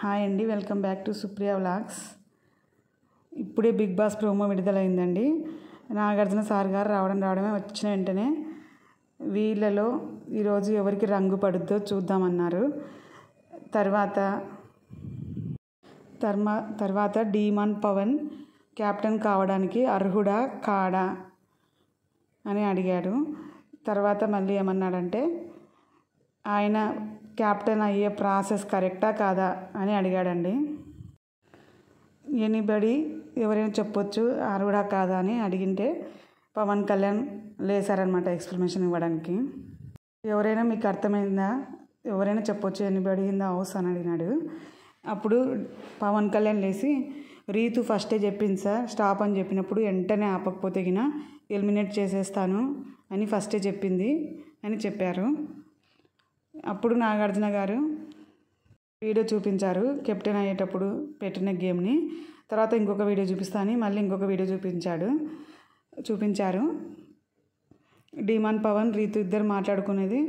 Hi అండి, welcome back to Supriya vlogs. ఇప్పుడే Bigg Boss promo విడుదలైందండి. నాగార్జున సార్ గారు రావడమే వచ్చిన వెంటనే వీళ్ళలో ఈరోజు ఎవరికి రంగు పడుద్దో చూద్దామన్నారు. తర్వాత డీమాన్ పవన్ కెప్టెన్ కావడానికి అర్హుడా కాడా అని అడిగాడు. తర్వాత మళ్ళీ ఏమన్నాడంటే ఆయన కెప్టెన్ అయ్యే ప్రాసెస్ కరెక్టా కాదా అని అడిగాడండి. ఎనీబడి ఎవరైనా చెప్పొచ్చు అర్హుడా కాదా అని అడిగింటే పవన్ కళ్యాణ్ లేసారనమాట ఎక్స్ప్లెనేషన్ ఇవ్వడానికి. ఎవరైనా మీకు అర్థమైందా, ఎవరైనా చెప్పొచ్చు ఎనీబడి ఇన్ ద హౌస్ అని అడిగినాడు. అప్పుడు పవన్ కళ్యాణ్ లేచి రీతు ఫస్టే చెప్పింది సార్, స్టాప్ అని చెప్పినప్పుడు వెంటనే ఆపకపోతే గిన ఎలిమినేట్ చేసేస్తాను అని ఫస్టే చెప్పింది అని చెప్పారు. అప్పుడు నాగార్జున గారు వీడియో చూపించారు కెప్టెన్ అయ్యేటప్పుడు పెట్టిన గేమ్ని. తర్వాత ఇంకొక వీడియో చూపిస్తాను మళ్ళీ ఇంకొక వీడియో చూపించారు. డీమాన్ పవన్ రీతు ఇద్దరు మాట్లాడుకునేది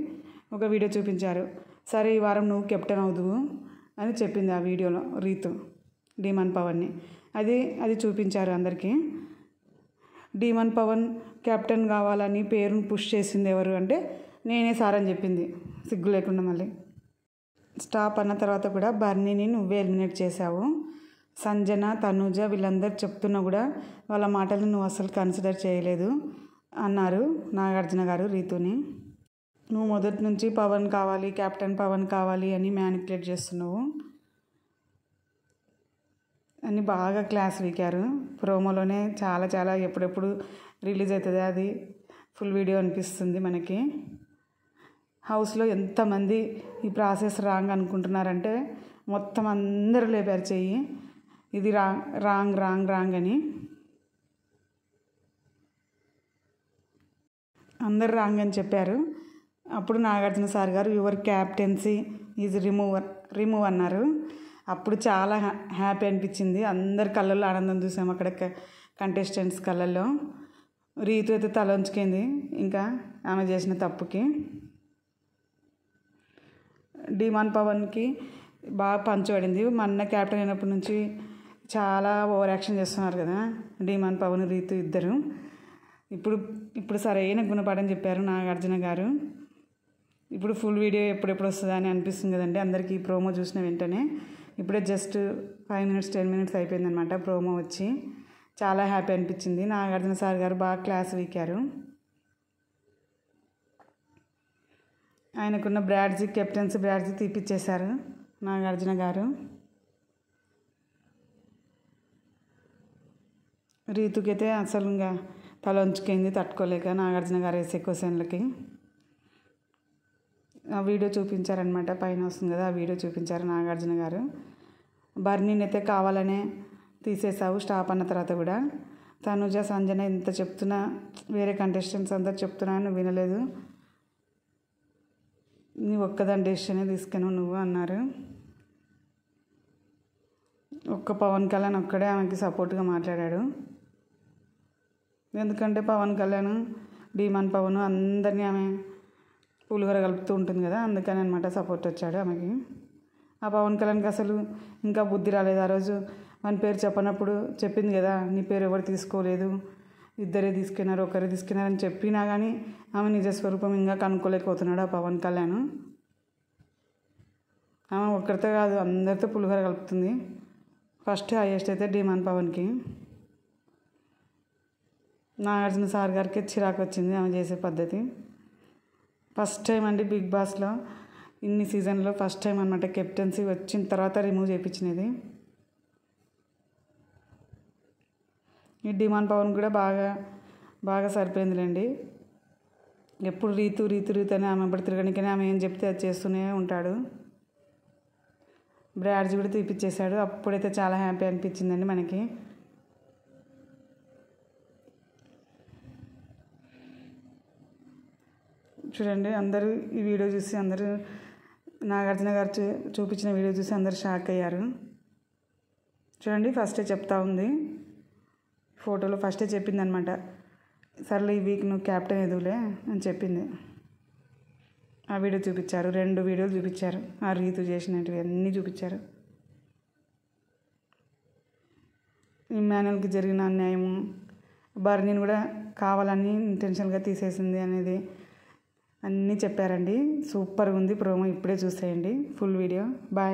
ఒక వీడియో చూపించారు. సరే ఈ వారం నువ్వు కెప్టెన్ అవుదువు అని చెప్పింది ఆ వీడియోలో రీతు డీమాన్ పవన్ని. అది చూపించారు అందరికీ. డీమాన్ పవన్ కెప్టెన్ కావాలని పేరును పుష్ చేసింది ఎవరు అంటే నేనే సార్ అని చెప్పింది సిగ్గు లేకుండా. మళ్ళీ స్టాప్ అన్న తర్వాత కూడా బర్నీని నువ్వే ఎలిమినేట్ చేసావు, సంజన తనుజ వీళ్ళందరూ చెప్తున్నా కూడా వాళ్ళ మాటలు నువ్వు అసలు కన్సిడర్ చేయలేదు అన్నారు నాగార్జున గారు రీతుని. నువ్వు మొదటి నుంచి పవన్ కావాలి, కెప్టెన్ పవన్ కావాలి అని మ్యానిపులేట్ చేస్తున్నావు అని బాగా క్లాస్ వీకారు. ప్రోమోలోనే చాలా ఎప్పుడెప్పుడు రిలీజ్ అవుతుంది అది ఫుల్ వీడియో అనిపిస్తుంది మనకి. హౌస్లో ఎంతమంది ఈ ప్రాసెస్ రాంగ్ అనుకుంటున్నారంటే మొత్తం అందరూ లేపారు చెయ్యి, ఇది రాంగ్ అని. అందరు రాంగ్ అని చెప్పారు. అప్పుడు నాగార్జున సార్ గారు యువర్ క్యాప్టెన్సీ ఈజ్ రిమూవ్ అన్నారు. అప్పుడు చాలా హ్యాపీ అనిపించింది. అందరి కళ్ళల్లో ఆనందం చూసాము అక్కడ కంటెస్టెంట్స్ కళ్ళల్లో. రీతు అయితే తల ఉంచుకుంది ఇంకా ఆమె చేసిన తప్పుకి. డీమాన్ పవన్కి బాగా పంచబడింది. మొన్న క్యాప్టెన్ అయినప్పటి నుంచి చాలా ఓవర్ యాక్షన్ చేస్తున్నారు కదా డీమాన్ పవన్ రీతు ఇద్దరు. ఇప్పుడు సరైన గుణపాఠం చెప్పారు నాగార్జున గారు. ఇప్పుడు ఫుల్ వీడియో ఎప్పుడెప్పుడు వస్తుందా అని అనిపిస్తుంది కదండి అందరికీ ప్రోమో చూసిన వెంటనే. ఇప్పుడే జస్ట్ 5 minutes 10 minutes అయిపోయిందనమాట ప్రోమో వచ్చి. చాలా హ్యాపీ అనిపించింది. నాగార్జున సార్ గారు బాగా క్లాస్ వీకారు. ఆయనకున్న కెప్టెన్సీ బ్రాడ్జీ తీపిచ్చేశారు నాగార్జున గారు. రీతుకైతే అసలు ఇంకా తల ఉంచుకుంది తట్టుకోలేక నాగార్జున గారు వేసే క్వశ్చన్లకి. ఆ వీడియో చూపించారనమాట, పైన వస్తుంది కదా ఆ వీడియో చూపించారు నాగార్జున గారు. బర్నీని అయితే కావాలనే తీసేసావు స్టాప్ అన్న తర్వాత కూడా. తనుజ సంజన ఇంత చెప్తున్నా వేరే కంటెస్టెంట్స్ అందరు చెప్తున్నా నువ్వు వినలేదు, నీ ఒక్కదాని డెసిషనే తీసుకున్నావు నువ్వు అన్నారు. ఒక్క పవన్ కళ్యాణ్ ఒక్కడే ఆమెకి సపోర్ట్గా మాట్లాడాడు. ఎందుకంటే పవన్ కళ్యాణ్ డీమాన్ పవన్ అందరినీ ఆమె పులిహోర కలుపుతూ ఉంటుంది కదా, అందుకని అనమాట సపోర్ట్ వచ్చాడు ఆమెకి. ఆ పవన్ కళ్యాణ్కి అసలు ఇంకా బుద్ధి రాలేదు. ఆ రోజు మన పేరు చెప్పనప్పుడు చెప్పింది కదా నీ పేరు ఎవరు తీసుకోలేదు, ఇద్దరే తీసుకున్నారు ఒకరే తీసుకున్నారు అని చెప్పినా కానీ ఆమె నిజస్వరూపం ఇంకా కనుక్కోలేకపోతున్నాడు ఆ పవన్ కళ్యాణ్. ఆమె ఒక్కరితో కాదు అందరితో పులిహోర కలుపుతుంది. ఫస్ట్ హైయెస్ట్ అయితే డీమాన్ పవన్కి. నాగార్జున సార్ గారికి చిరాకు వచ్చింది ఆమె చేసే పద్ధతి. ఫస్ట్ టైం అండి బిగ్ బాస్లో ఇన్ని సీజన్లో ఫస్ట్ టైం అనమాట కెప్టెన్సీ వచ్చిన తర్వాత రిమూవ్ చేయించినది. ఈ డీమాన్ పవన్ కూడా బాగా సరిపోయిందిలేండి. ఎప్పుడు రీతు అని ఆమె పడి తిరగనికనే ఆమె ఏం చెప్తే అది చేస్తూనే ఉంటాడు. బ్రాడ్జీ కూడా తీపిచ్చేశాడు. అప్పుడైతే చాలా హ్యాపీ అనిపించిందండి మనకి. చూడండి అందరూ ఈ వీడియో చూసి అందరూ నాగార్జున గారు చూపించిన వీడియో చూసి అందరూ షాక్ అయ్యారు. చూడండి ఫస్టే చెప్తా ఉంది, ఫోటోలో ఫస్టే చెప్పింది అనమాట, సర్లే ఈ వీక్ నువ్వు కెప్టెన్ ఎదుగులే అని చెప్పింది. ఆ వీడియో చూపించారు, 2 వీడియోలు చూపించారు, ఆ రీతు చేసినవి అన్నీ చూపించారు. ఇమ్మాన్యుయల్కి జరిగిన అన్యాయము, బర్నీని కూడా కావాలని ఇంటెన్షన్గా తీసేసింది అనేది అన్నీ చెప్పారండి. సూపర్గా ఉంది ప్రోమో. ఇప్పుడే చూసేయండి ఫుల్ వీడియో. బాయ్.